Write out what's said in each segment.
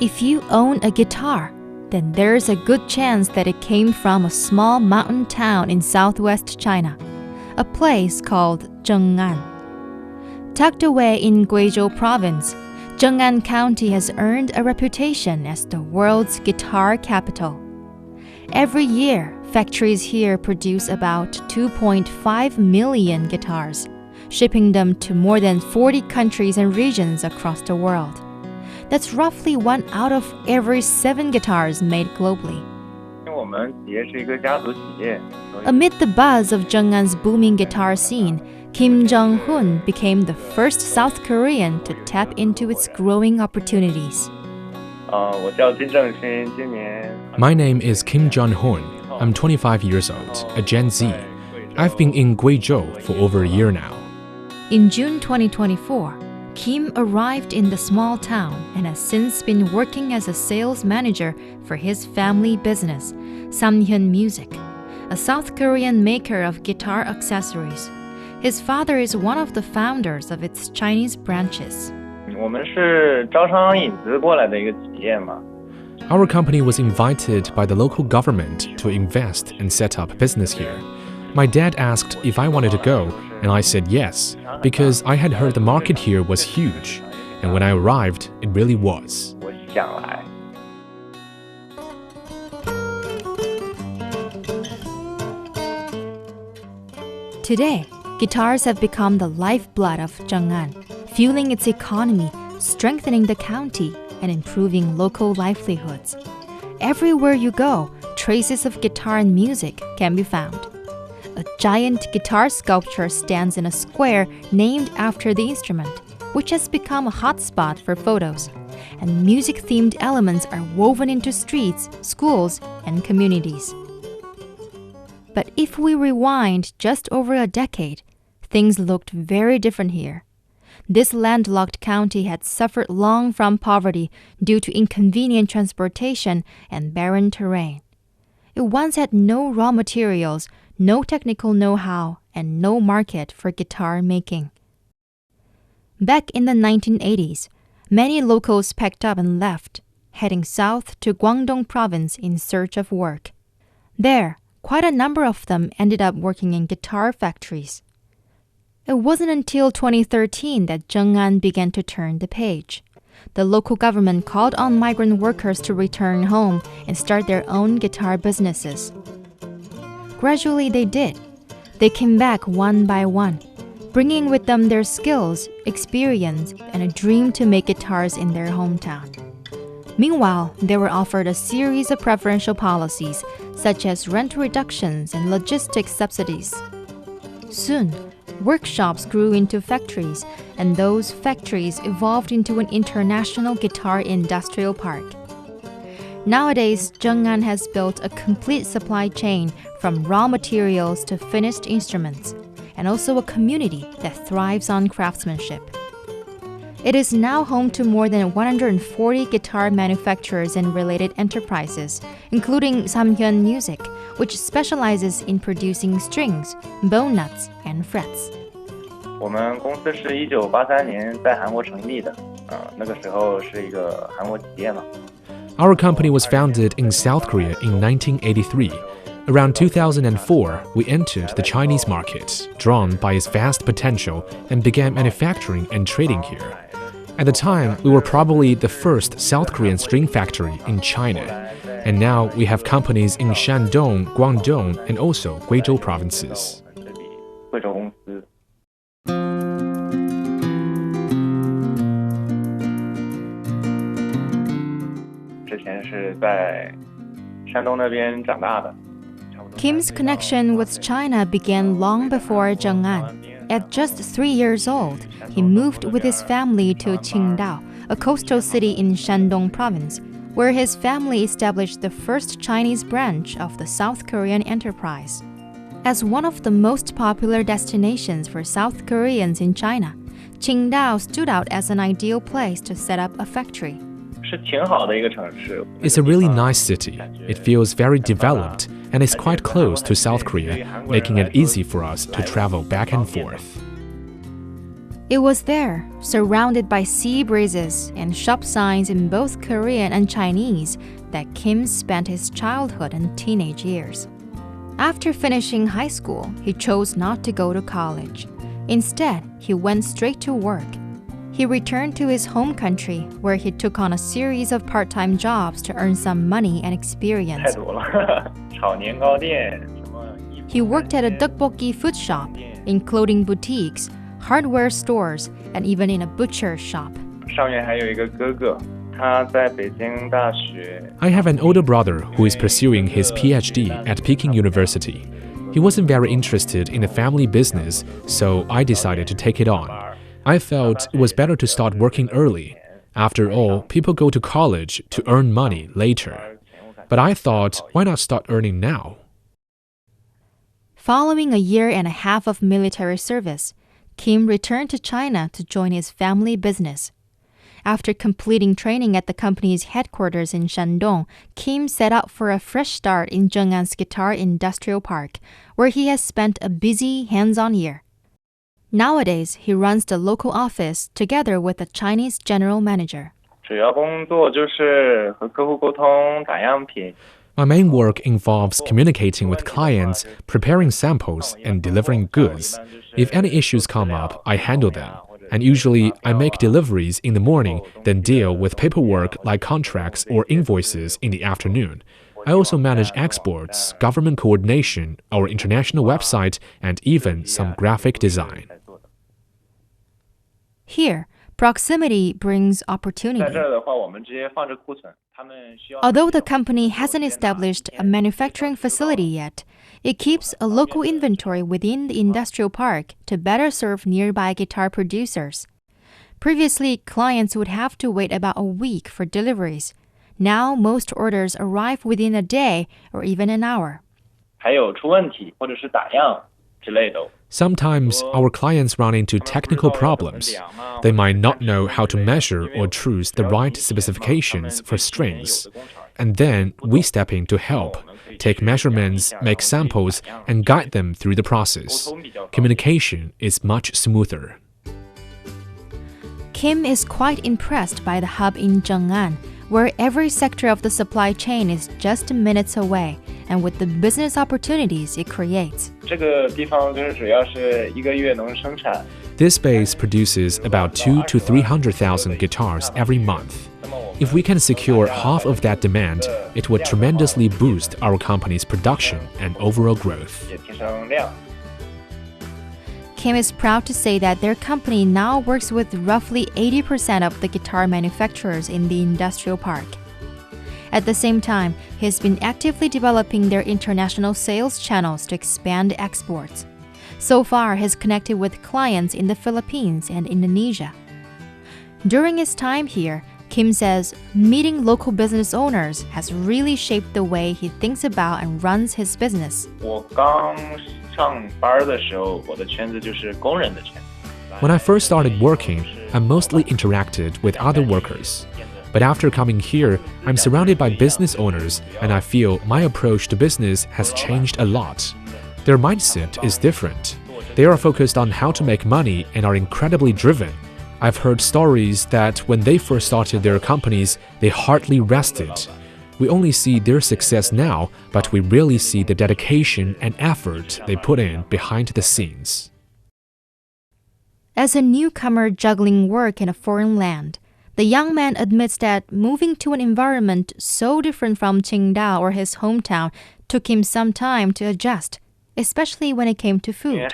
If you own a guitar, then there's a good chance that it came from a small mountain town in southwest China, a place called Zheng'an. Tucked away in Guizhou province, Zheng'an County has earned a reputation as the world's guitar capital. Every year, factories here produce about 2.5 million guitars, shipping them to more than 40 countries and regions across the world. That's roughly 1 out of every 7 guitars made globally. Amid the buzz of Zheng'an's booming guitar scene, Kim Jung-hun became the first South Korean to tap into its growing opportunities. My name is Kim Jung-hun. I'm 25 years old, a Gen Z. I've been in Guizhou for over a year now. In June 2024, Kim arrived in the small town and has since been working as a sales manager for his family business, Zheng'an Music, a South Korean maker of guitar accessories. His father is one of the founders of its Chinese branches. Our company was invited by the local government to invest and set up business here. My dad asked if I wanted to go, and I said yes, because I had heard the market here was huge, and when I arrived, it really was. Today, guitars have become the lifeblood of Zheng'an, fueling its economy, strengthening the county, and improving local livelihoods. Everywhere you go, traces of guitar and music can be found. A giant guitar sculpture stands in a square named after the instrument, which has become a hotspot for photos, and music-themed elements are woven into streets, schools, and communities. But if we rewind just over a decade, things looked very different here. This landlocked county had suffered long from poverty due to inconvenient transportation and barren terrain. It once had no raw materials, no technical know-how, and no market for guitar making. Back in the 1980s, many locals packed up and left, heading south to Guangdong province in search of work. There, quite a number of them ended up working in guitar factories. It wasn't until 2013 that Zheng'an began to turn the page. The local government called on migrant workers to return home and start their own guitar businesses. Gradually they did. They came back one by one, bringing with them their skills, experience, and a dream to make guitars in their hometown. Meanwhile, they were offered a series of preferential policies, such as rent reductions and logistics subsidies. Soon, workshops grew into factories, and those factories evolved into an international guitar industrial park. Nowadays, Zheng'an has built a complete supply chain from raw materials to finished instruments, and also a community that thrives on craftsmanship. It is now home to more than 140 guitar manufacturers and related enterprises, including Zheng'an Music, which specializes in producing strings, bone nuts, and frets. Our company was founded in South Korea in 1983. Around 2004, we entered the Chinese market, drawn by its vast potential, and began manufacturing and trading here. At the time, we were probably the first South Korean string factory in China, and now we have companies in Shandong, Guangdong, and also Guizhou provinces. Kim's connection with China began long before Zheng'an. At just 3 years old, he moved with his family to Qingdao, a coastal city in Shandong province, where his family established the first Chinese branch of the South Korean enterprise. As one of the most popular destinations for South Koreans in China, Qingdao stood out as an ideal place to set up a factory. It's a really nice city. It feels very developed, and it's quite close to South Korea, making it easy for us to travel back and forth. It was there, surrounded by sea breezes and shop signs in both Korean and Chinese, that Kim spent his childhood and teenage years. After finishing high school, he chose not to go to college. Instead, he went straight to work. He returned to his home country, where he took on a series of part-time jobs to earn some money and experience. He worked at a tteokbokki food shop, in clothing boutiques, hardware stores, and even in a butcher shop. I have an older brother who is pursuing his PhD at Peking University. He wasn't very interested in the family business, so I decided to take it on. I felt it was better to start working early. After all, people go to college to earn money later. But I thought, why not start earning now? Following a year and a half of military service, Kim returned to China to join his family business. After completing training at the company's headquarters in Shandong, Kim set out for a fresh start in Zheng'an's guitar industrial park, where he has spent a busy, hands-on year. Nowadays, he runs the local office together with a Chinese general manager. My main work involves communicating with clients, preparing samples, and delivering goods. If any issues come up, I handle them. And usually, I make deliveries in the morning, then deal with paperwork like contracts or invoices in the afternoon. I also manage exports, government coordination, our international website, and even some graphic design. Here, proximity brings opportunity. Although the company hasn't established a manufacturing facility yet, it keeps a local inventory within the industrial park to better serve nearby guitar producers. Previously, clients would have to wait about a week for deliveries. Now, most orders arrive within a day or even an hour. Sometimes our clients run into technical problems. They might not know how to measure or choose the right specifications for strings. And then we step in to help, take measurements, make samples, and guide them through the process. Communication is much smoother. Kim is quite impressed by the hub in Zheng'an, where every sector of the supply chain is just minutes away, and with the business opportunities it creates. This base produces about 200,000 to 300,000 guitars every month. If we can secure half of that demand, it would tremendously boost our company's production and overall growth. Kim is proud to say that their company now works with roughly 80% of the guitar manufacturers in the industrial park. At the same time, he's been actively developing their international sales channels to expand exports. So far, he's connected with clients in the Philippines and Indonesia. During his time here, Kim says meeting local business owners has really shaped the way he thinks about and runs his business. When I first started working, I mostly interacted with other workers. But after coming here, I'm surrounded by business owners, and I feel my approach to business has changed a lot. Their mindset is different. They are focused on how to make money and are incredibly driven. I've heard stories that when they first started their companies, they hardly rested. We only see their success now, but we really see the dedication and effort they put in behind the scenes. As a newcomer juggling work in a foreign land, the young man admits that moving to an environment so different from Qingdao or his hometown took him some time to adjust, especially when it came to food.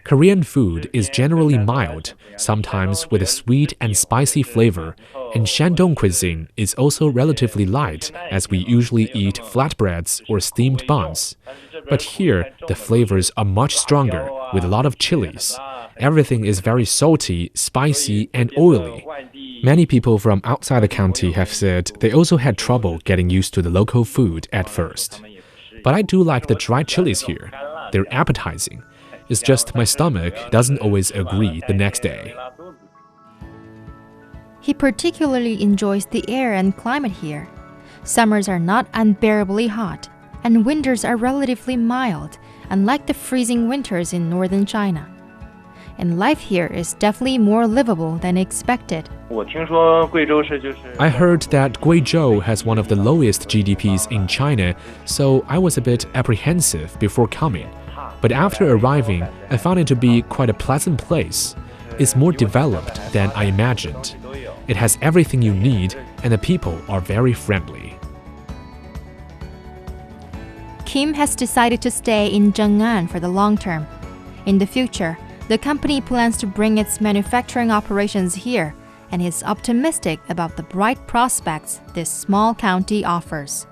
Korean food is generally mild, sometimes with a sweet and spicy flavor, and Shandong cuisine is also relatively light, as we usually eat flatbreads or steamed buns. But here, the flavors are much stronger, with a lot of chilies. Everything is very salty, spicy, and oily. Many people from outside the county have said they also had trouble getting used to the local food at first. But I do like the dried chilies here. They're appetizing. It's just my stomach doesn't always agree the next day. He particularly enjoys the air and climate here. Summers are not unbearably hot, and winters are relatively mild, unlike the freezing winters in northern China. And life here is definitely more livable than expected. I heard that Guizhou has one of the lowest GDPs in China, so I was a bit apprehensive before coming. But after arriving, I found it to be quite a pleasant place. It's more developed than I imagined. It has everything you need, and the people are very friendly. Kim has decided to stay in Zheng'an for the long term. In the future, the company plans to bring its manufacturing operations here and is optimistic about the bright prospects this small county offers.